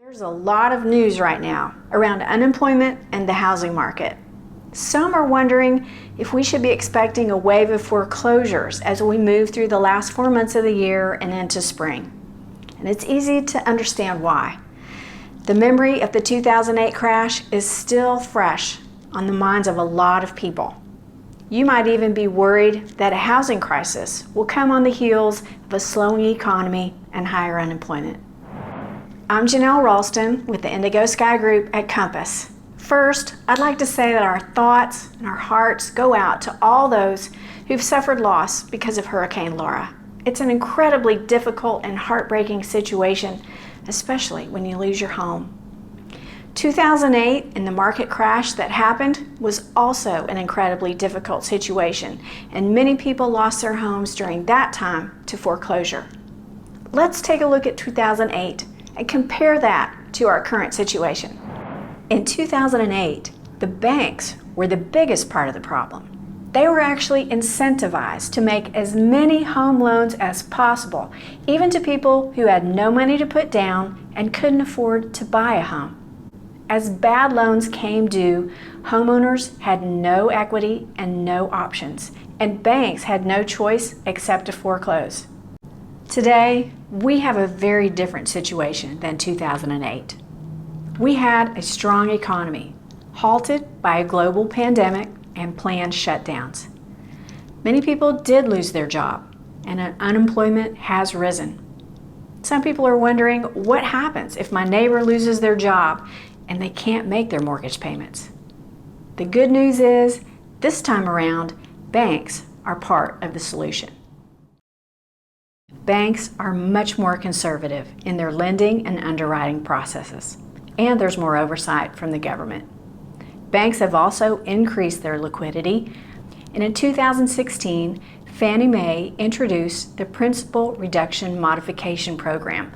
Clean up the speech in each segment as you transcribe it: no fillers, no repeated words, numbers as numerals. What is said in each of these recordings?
There's a lot of news right now around unemployment and the housing market. Some are wondering if we should be expecting a wave of foreclosures as we move through the last 4 months of the year and into spring. And it's easy to understand why. The memory of the 2008 crash is still fresh on the minds of a lot of people. You might even be worried that a housing crisis will come on the heels of a slowing economy and higher unemployment. I'm Janelle Rawlston with the Indigo Skye Group at Compass. First, I'd like to say that our thoughts and our hearts go out to all those who've suffered loss because of Hurricane Laura. It's an incredibly difficult and heartbreaking situation, especially when you lose your home. 2008 and the market crash that happened was also an incredibly difficult situation, and many people lost their homes during that time to foreclosure. Let's take a look at 2008 and compare that to our current situation. In 2008, the banks were the biggest part of the problem. They were actually incentivized to make as many home loans as possible, even to people who had no money to put down and couldn't afford to buy a home. As bad loans came due, homeowners had no equity and no options, and banks had no choice except to foreclose. Today, we have a very different situation than 2008. We had a strong economy, halted by a global pandemic and planned shutdowns. Many people did lose their job, and unemployment has risen. Some people are wondering what happens if my neighbor loses their job and they can't make their mortgage payments. The good news is, this time around, banks are part of the solution. Banks are much more conservative in their lending and underwriting processes, and there's more oversight from the government. Banks have also increased their liquidity, and in 2016, Fannie Mae introduced the Principal Reduction Modification Program.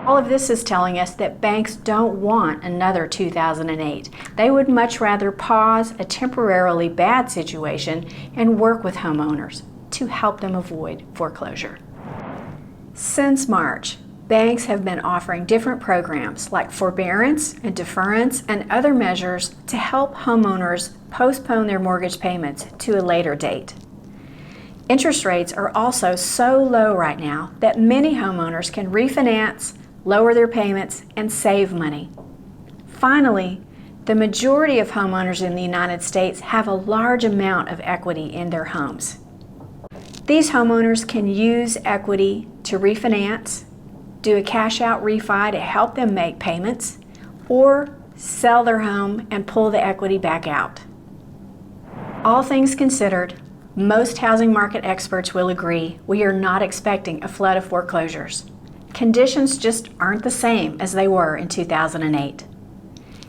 All of this is telling us that banks don't want another 2008. They would much rather pause a temporarily bad situation and work with homeowners to help them avoid foreclosure. Since March, banks have been offering different programs like forbearance and deference and other measures to help homeowners postpone their mortgage payments to a later date. Interest rates are also so low right now that many homeowners can refinance, lower their payments, and save money. Finally, the majority of homeowners in the United States have a large amount of equity in their homes. These homeowners can use equity to refinance, do a cash-out refi to help them make payments, or sell their home and pull the equity back out. All things considered, most housing market experts will agree we are not expecting a flood of foreclosures. Conditions just aren't the same as they were in 2008.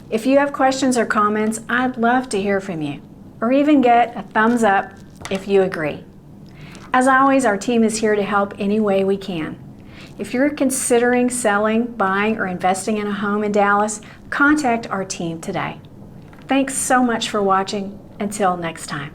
If you have questions or comments, I'd love to hear from you, or even get a thumbs up if you agree. As always, our team is here to help any way we can. If you're considering selling, buying, or investing in a home in Dallas, contact our team today. Thanks so much for watching. Until next time.